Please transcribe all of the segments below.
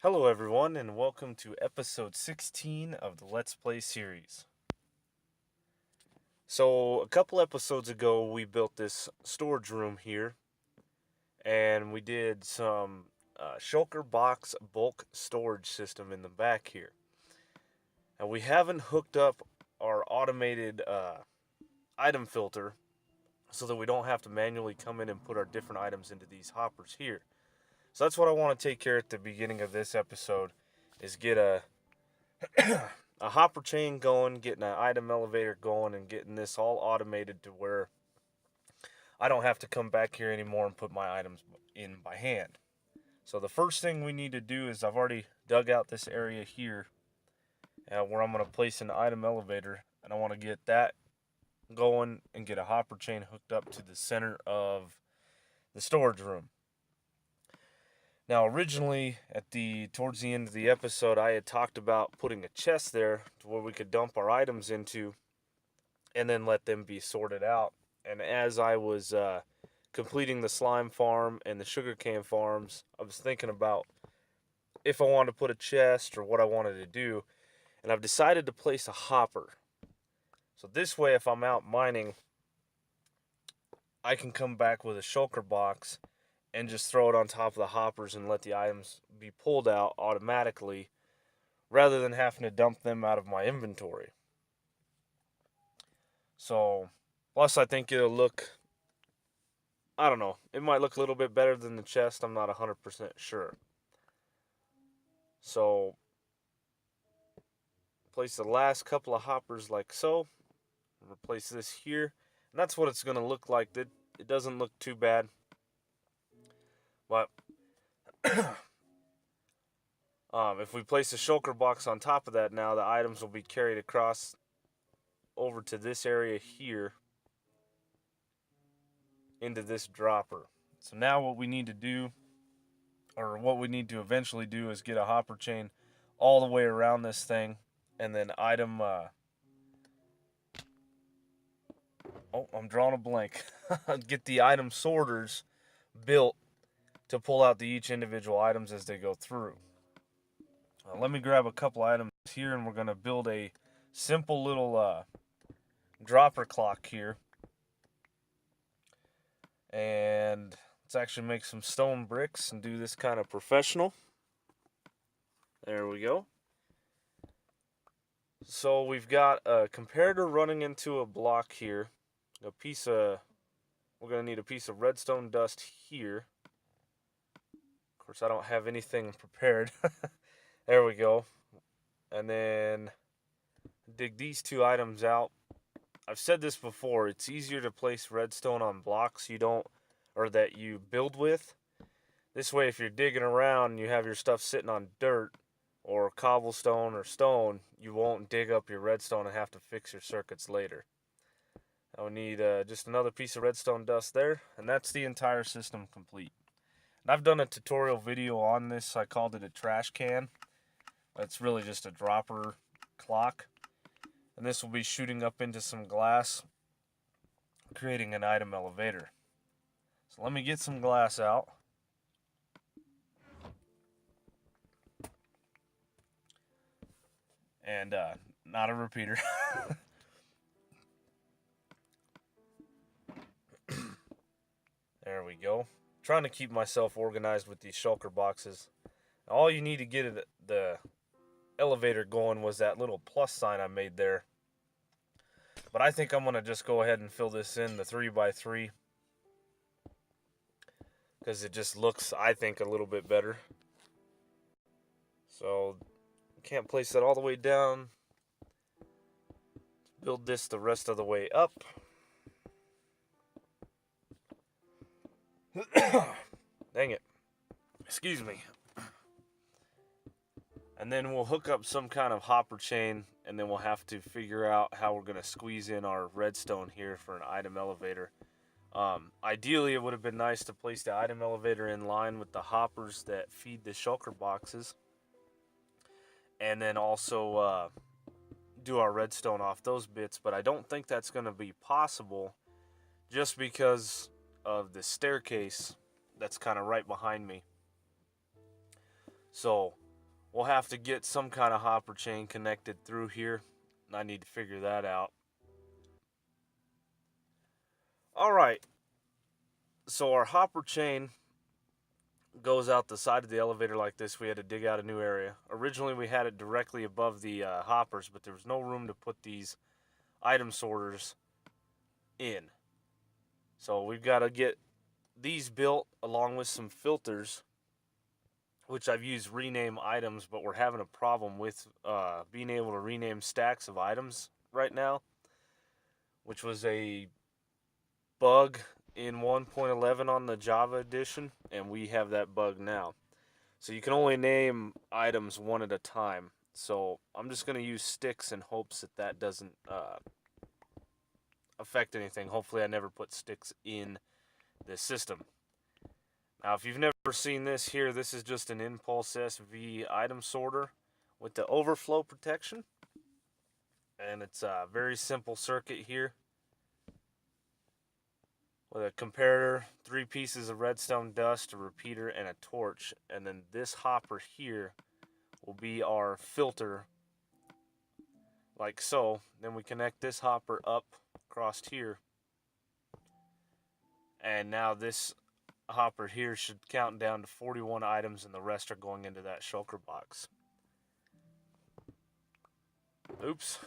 Hello, everyone, and welcome to episode 16 of the Let's Play series. So, a couple episodes ago, we built this storage room here, and we did some shulker box bulk storage system in the back here. And we haven't hooked up our automated item filter so that we don't have to manually come in and put our different items into these hoppers here. So that's what I want to take care of at the beginning of this episode, is get a hopper chain going, getting an item elevator going, and getting this all automated to where I don't have to come back here anymore and put my items in by hand. So the first thing we need to do is I've already dug out this area here where I'm going to place an item elevator, and I want to get that going and get a hopper chain hooked up to the center of the storage room. Now, originally, towards the end of the episode, I had talked about putting a chest there to where we could dump our items into and then let them be sorted out. And as I was completing the slime farm and the sugarcane farms, I was thinking about if I wanted to put a chest or what I wanted to do. And I've decided to place a hopper. So this way, if I'm out mining, I can come back with a shulker box and just throw it on top of the hoppers and let the items be pulled out automatically rather than having to dump them out of my inventory. So, plus I think it'll look, I don't know, it might look a little bit better than the chest. I'm not 100% sure. So, place the last couple of hoppers like so. Replace this here. And that's what it's going to look like. It doesn't look too bad. But if we place a shulker box on top of that now, the items will be carried across over to this area here into this dropper. So now what we need to do, or what we need to eventually do, is get a hopper chain all the way around this thing, and then I'm drawing a blank. Get the item sorters built to pull out each individual items as they go through. Let me grab a couple items here, and we're going to build a simple little dropper clock here. And let's actually make some stone bricks and do this kind of professional. There we go. So we've got a comparator running into a block here. We're going to need a piece of redstone dust here. Of course, I don't have anything prepared. There we go. And then dig these two items out. I've said this before, it's easier to place redstone on blocks that you build with. This way, if you're digging around and you have your stuff sitting on dirt or cobblestone or stone, you won't dig up your redstone and have to fix your circuits later. I'll need just another piece of redstone dust there, and that's the entire system complete. And I've done a tutorial video on this. I called it a trash can. It's really just a dropper clock. And this will be shooting up into some glass, creating an item elevator. So let me get some glass out. And not a repeater. There we go. Trying to keep myself organized with these shulker boxes. All you need to get the elevator going was that little plus sign I made there. But I think I'm going to just go ahead and fill this in the 3x3. Because it just looks, I think, a little bit better. So, can't place that all the way down. Build this the rest of the way up. Dang it. Excuse me. And then we'll hook up some kind of hopper chain, and then we'll have to figure out how we're going to squeeze in our redstone here for an item elevator. Ideally, it would have been nice to place the item elevator in line with the hoppers that feed the shulker boxes. And then also do our redstone off those bits, but I don't think that's going to be possible just because of the staircase that's kind of right behind me. So we'll have to get some kind of hopper chain connected through here. I need to figure that out. Alright, so our hopper chain goes out the side of the elevator like this. We had to dig out a new area. Originally we had it directly above the hoppers, but there was no room to put these item sorters in. So we've got to get these built along with some filters, which I've used rename items, but we're having a problem with being able to rename stacks of items right now, which was a bug in 1.11 on the Java edition, and we have that bug now. So you can only name items one at a time. So I'm just going to use sticks in hopes that that doesn't affect anything. Hopefully I never put sticks in this system. Now if you've never seen this here, this is just an Impulse SV item sorter with the overflow protection. And it's a very simple circuit here with a comparator, 3 pieces of redstone dust, a repeater, and a torch. And then this hopper here will be our filter, like so. Then we connect this hopper up across here. And now this hopper here should count down to 41 items, and the rest are going into that shulker box. Oops,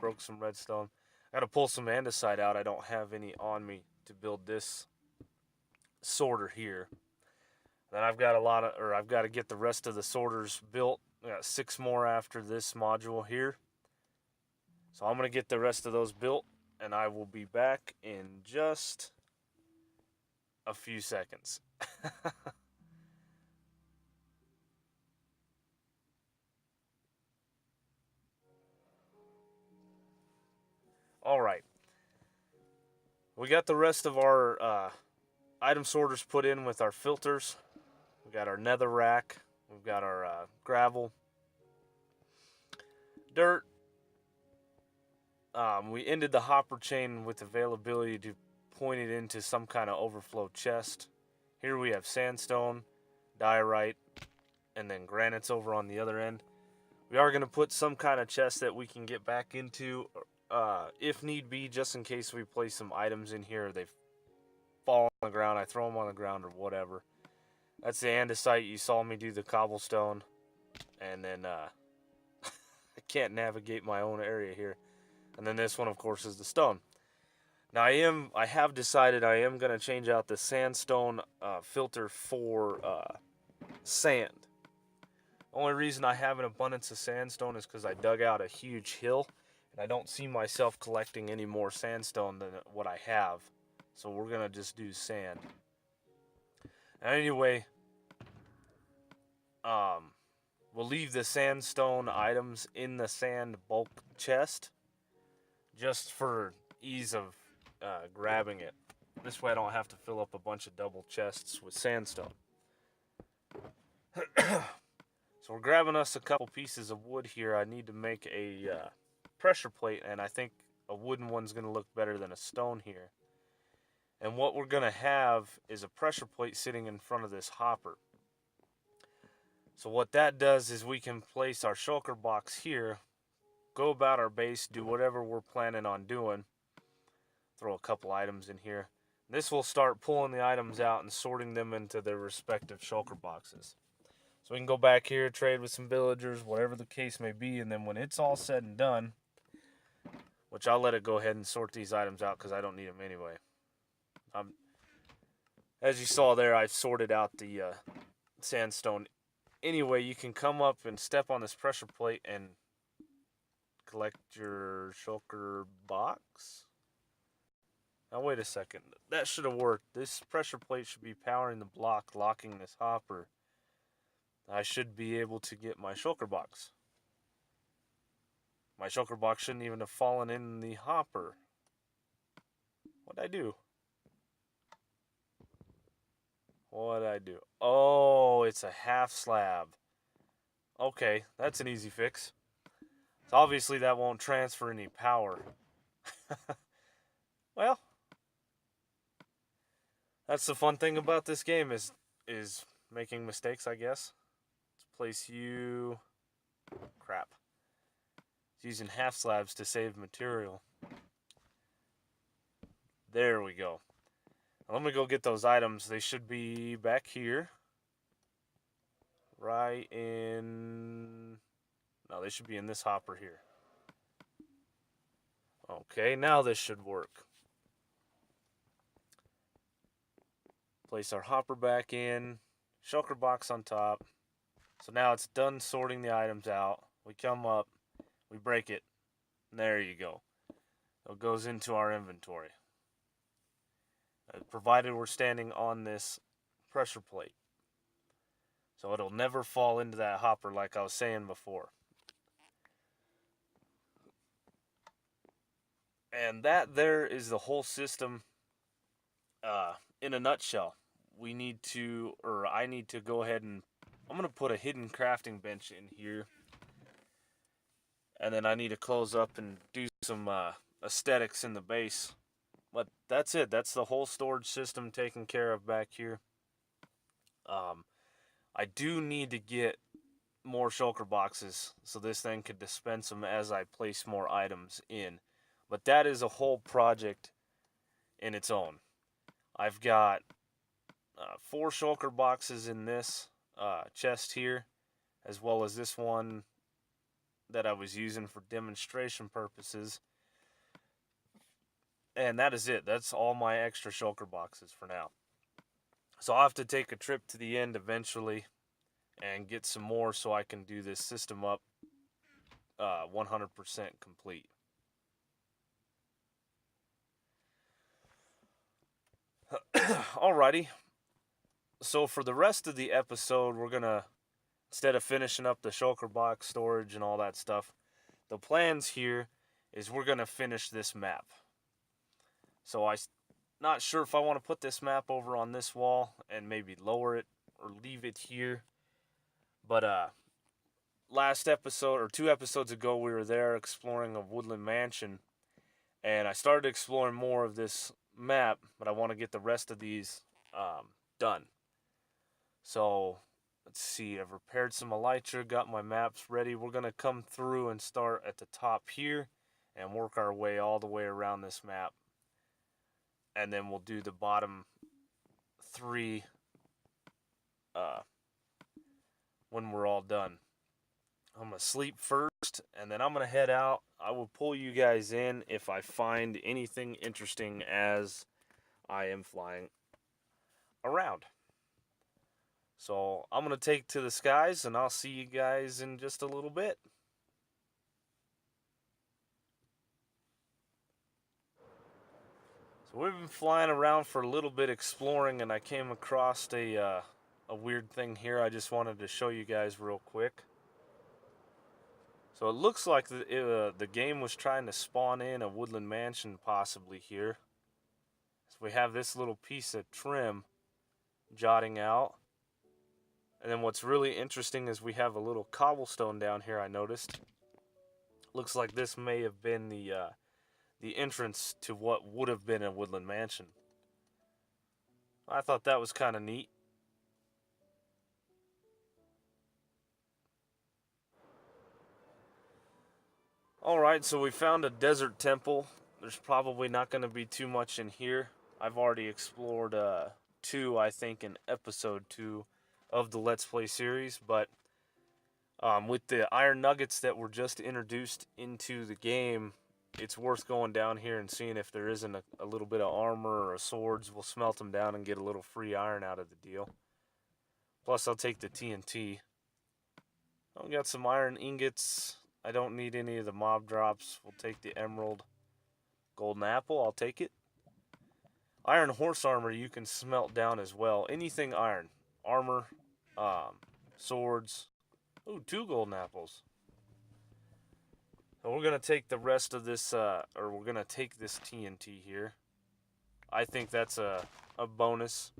broke some redstone. I gotta pull some andesite out. I don't have any on me to build this sorter here. Then I've got I've got to get the rest of the sorters built. I got 6 more after this module here. So I'm gonna get the rest of those built, and I will be back in just a few seconds. Alright. We got the rest of our item sorters put in with our filters. We got our nether rack. We've got our gravel, dirt. We ended the hopper chain with availability to point it into some kind of overflow chest. Here we have sandstone, diorite, and then granites over on the other end. We are going to put some kind of chest that we can get back into if need be, just in case we place some items in here. They fall on the ground, I throw them on the ground or whatever. That's the andesite. You saw me do the cobblestone. And then I can't navigate my own area here. And then this one, of course, is the stone. Now I have decided I am going to change out the sandstone filter for sand. The only reason I have an abundance of sandstone is because I dug out a huge hill, and I don't see myself collecting any more sandstone than what I have. So we're going to just do sand. And anyway, we'll leave the sandstone items in the sand bulk chest just for ease of grabbing it. This way I don't have to fill up a bunch of double chests with sandstone. So we're grabbing us a couple pieces of wood here. I need to make a pressure plate, and I think a wooden one's going to look better than a stone here. And what we're going to have is a pressure plate sitting in front of this hopper. So what that does is we can place our shulker box here, go about our base, do whatever we're planning on doing. Throw a couple items in here. This will start pulling the items out and sorting them into their respective shulker boxes. So we can go back here, trade with some villagers, whatever the case may be, and then when it's all said and done, which I'll let it go ahead and sort these items out because I don't need them anyway. As you saw there, I've sorted out the sandstone. Anyway, you can come up and step on this pressure plate and collect your shulker box. Now wait a second, that should have worked. This pressure plate should be powering the block, locking this hopper. I should be able to get my shulker box. My shulker box shouldn't even have fallen in the hopper. What'd I do? What'd I do? Oh, it's a half slab. Okay, that's an easy fix. So obviously that won't transfer any power. Well, that's the fun thing about this game is making mistakes, I guess. Let's place you. Crap. It's using half slabs to save material. There we go. Now let me go get those items. They should be back here. Right in... No, they should be in this hopper here. Okay, now this should work. Place our hopper back in. Shulker box on top. So now it's done sorting the items out. We come up, we break it, and there you go. It goes into our inventory. Provided we're standing on this pressure plate. So it'll never fall into that hopper like I was saying before. And that there is the whole system in a nutshell. I need to go ahead and I'm going to put a hidden crafting bench in here. And then I need to close up and do some aesthetics in the base. But that's it. That's the whole storage system taken care of back here. I do need to get more shulker boxes so this thing could dispense them as I place more items in. But that is a whole project in its own. I've got 4 shulker boxes in this chest here, as well as this one that I was using for demonstration purposes. And that is it. That's all my extra shulker boxes for now. So I'll have to take a trip to the end eventually and get some more so I can do this system up 100% complete. Alrighty. So for the rest of the episode, we're going to, instead of finishing up the shulker box storage and all that stuff, the plans here is we're going to finish this map. So I'm not sure if I want to put this map over on this wall and maybe lower it or leave it here. But last episode, or 2 episodes ago, we were there exploring a woodland mansion. And I started exploring more of this map, but I want to get the rest of these done. So, let's see, I've repaired some elytra, got my maps ready. We're going to come through and start at the top here and work our way all the way around this map. And then we'll do the bottom 3 when we're all done. I'm going to sleep first, and then I'm going to head out. I will pull you guys in if I find anything interesting as I am flying around. So I'm going to take to the skies, and I'll see you guys in just a little bit. So we've been flying around for a little bit exploring, and I came across a weird thing here I just wanted to show you guys real quick. So it looks like the game was trying to spawn in a woodland mansion possibly here. So we have this little piece of trim jutting out. And then what's really interesting is we have a little cobblestone down here I noticed. Looks like this may have been the entrance to what would have been a woodland mansion. I thought that was kind of neat. Alright, so we found a desert temple. There's probably not going to be too much in here. I've already explored 2, I think, in episode 2 of the Let's Play series. But with the iron nuggets that were just introduced into the game, it's worth going down here and seeing if there isn't a little bit of armor or swords. We'll smelt them down and get a little free iron out of the deal. Plus, I'll take the TNT. We got some iron ingots. I don't need any of the mob drops. We'll take the emerald. Golden apple, I'll take it. Iron horse armor you can smelt down as well. Anything iron. Armor, swords. Ooh, 2 golden apples. So we're going to take the rest of this, or we're going to take this TNT here. I think that's a bonus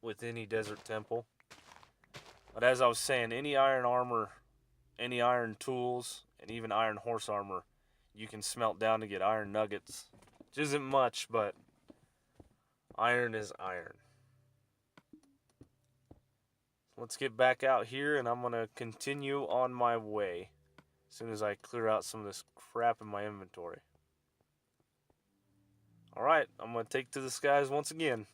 with any desert temple. But as I was saying, any iron armor, any iron tools, and even iron horse armor, you can smelt down to get iron nuggets. Which isn't much, but iron is iron. let's get back out here, and I'm going to continue on my way as soon as I clear out some of this crap in my inventory. Alright, I'm going to take to the skies once again.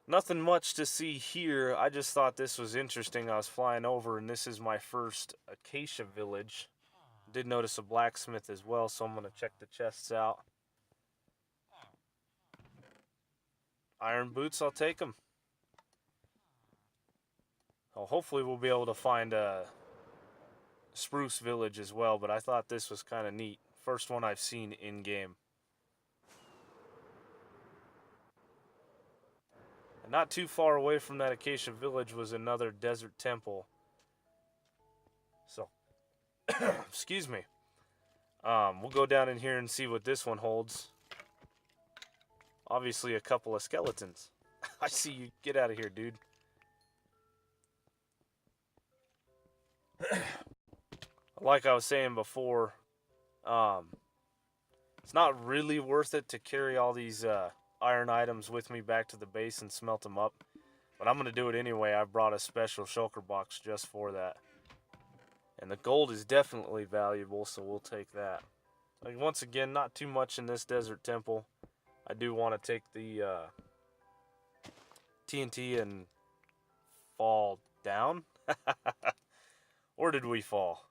Nothing much to see here. I just thought this was interesting. I was flying over, and this is my first acacia village. Did notice a blacksmith as well, so I'm going to check the chests out. Iron boots, I'll take them. Oh, hopefully we'll be able to find a spruce village as well, but I thought this was kind of neat. First one I've seen in-game. And not too far away from that acacia village was another desert temple. So, excuse me. We'll go down in here and see what this one holds. Obviously a couple of skeletons. I see you. Get out of here, dude. Like I was saying before, it's not really worth it to carry all these iron items with me back to the base and smelt them up. But I'm going to do it anyway. I brought a special shulker box just for that. And the gold is definitely valuable, so we'll take that. Like, once again, not too much in this desert temple. I do want to take the TNT and fall down. Or did we fall?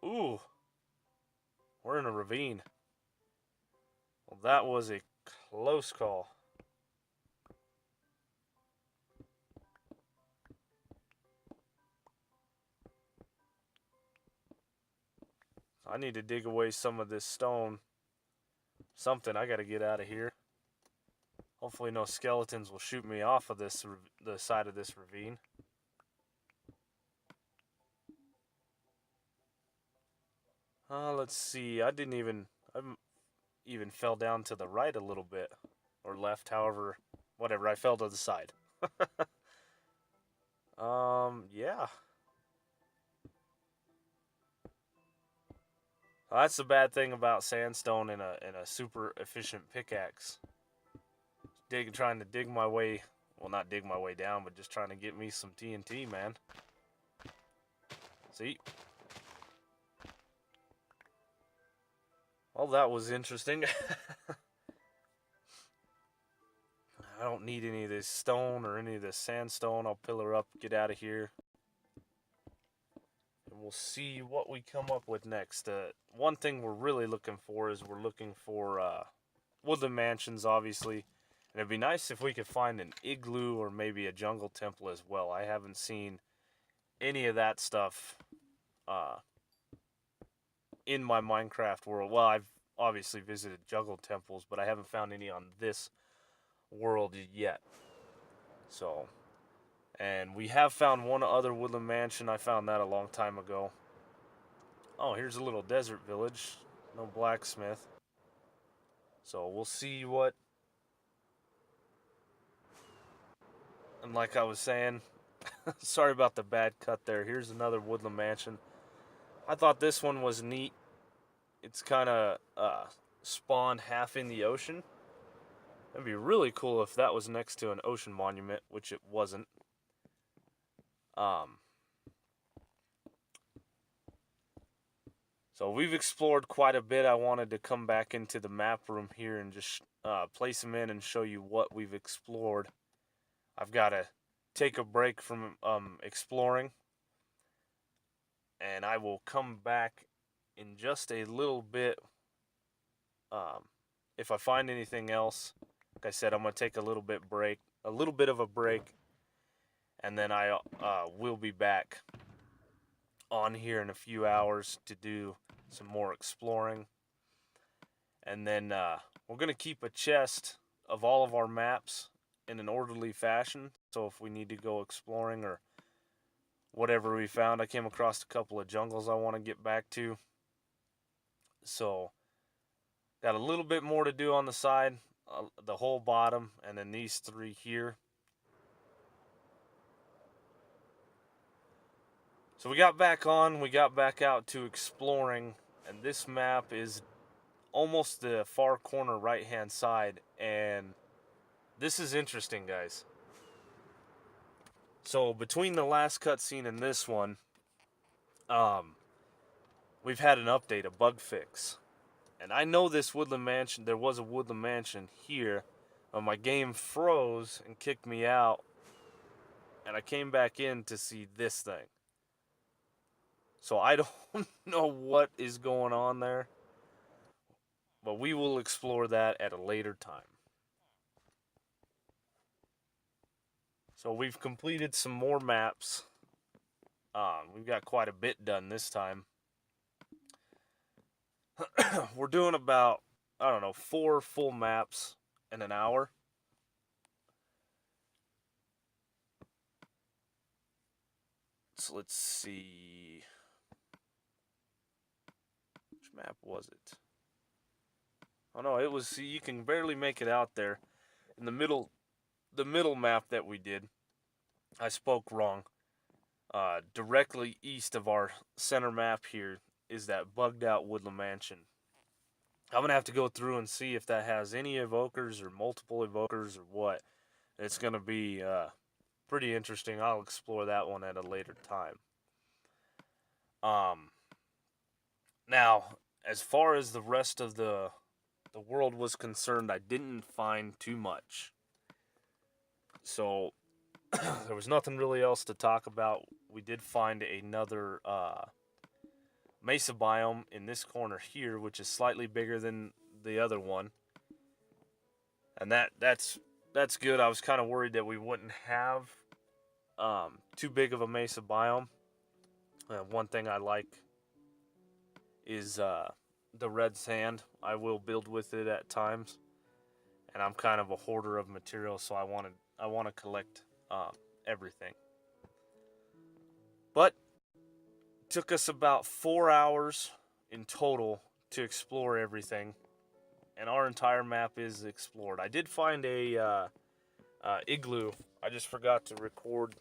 Ooh. We're in a ravine. Well, that was a close call. I need to dig away some of this stone. Something. I got to get out of here. Hopefully no skeletons will shoot me off of this the side of this ravine. Let's see. I even fell down to the right a little bit, or left, however, whatever. I fell to the side. Yeah. Well, that's the bad thing about sandstone in a super efficient pickaxe. Trying to dig my way, well, not dig my way down, but just trying to get me some TNT, man. See? Well, that was interesting. I don't need any of this stone or any of this sandstone. I'll pillar up, get out of here. And we'll see what we come up with next. One thing we're really looking for is we're looking for woodland mansions, obviously. And it'd be nice if we could find an igloo or maybe a jungle temple as well. I haven't seen any of that stuff in my Minecraft world. Well, I've obviously visited jungle temples, but I haven't found any on this world yet. So, and we have found one other woodland mansion. I found that a long time ago. Oh, here's a little desert village. No blacksmith. So we'll see what... And like I was saying, sorry about the bad cut there. Here's another woodland mansion. I thought this one was neat. It's kind of spawned half in the ocean. It'd be really cool if that was next to an ocean monument, which it wasn't. So we've explored quite a bit. I wanted to come back into the map room here and just place them in and show you what we've explored. I've got to take a break from exploring, and I will come back in just a little bit. If I find anything else, like I said, I'm going to take a little bit of a break, and then I will be back on here in a few hours to do some more exploring. And then we're going to keep a chest of all of our maps in an orderly fashion, so if we need to go exploring or whatever we found. I came across a couple of jungles I want to get back to, so got a little bit more to do on the side, the whole bottom, and then these three here. So we got back on, we got back out to exploring, and this map is almost the far corner right hand side, and this is interesting, guys. So between the last cutscene and this one, we've had an update, a bug fix. And I know this woodland mansion, there was a woodland mansion here, but my game froze and kicked me out, and I came back in to see this thing. So I don't know what is going on there, but we will explore that at a later time. So we've completed some more maps. We've got quite a bit done this time. We're doing about, I don't know, 4 full maps in an hour. So let's see. Which map was it? Oh no, it was, see, you can barely make it out there. In the middle map that we did, I spoke wrong. Directly east of our center map here is that bugged out woodland mansion. I'm going to have to go through and see if that has any evokers or multiple evokers or what. It's going to be pretty interesting. I'll explore that one at a later time. Now, as far as the rest of the world was concerned, I didn't find too much. So there was nothing really else to talk about. We did find another mesa biome in this corner here, which is slightly bigger than the other one, and that's good. I was kind of worried that we wouldn't have too big of a mesa biome. One thing I like is the red sand. I will build with it at times, and I'm kind of a hoarder of material, so I want to collect everything. But it took us about 4 hours in total to explore everything, and our entire map is explored. I did find a igloo. I just forgot to record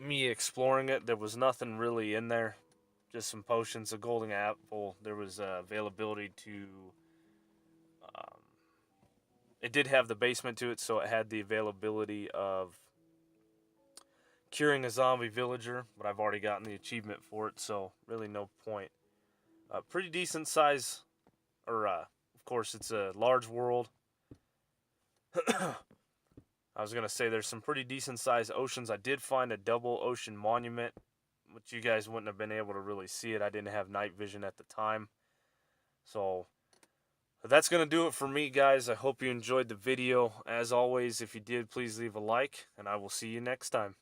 me exploring it. There was nothing really in there, just some potions, a golden apple. There was availability to it did have the basement to it, so it had the availability of curing a zombie villager, but I've already gotten the achievement for it, so really no point. Pretty decent size, or of course it's a large world. I was going to say there's some pretty decent sized oceans. I did find a double ocean monument, which you guys wouldn't have been able to really see it. I didn't have night vision at the time. So that's going to do it for me, guys. I hope you enjoyed the video. As always, if you did, please leave a like, and I will see you next time.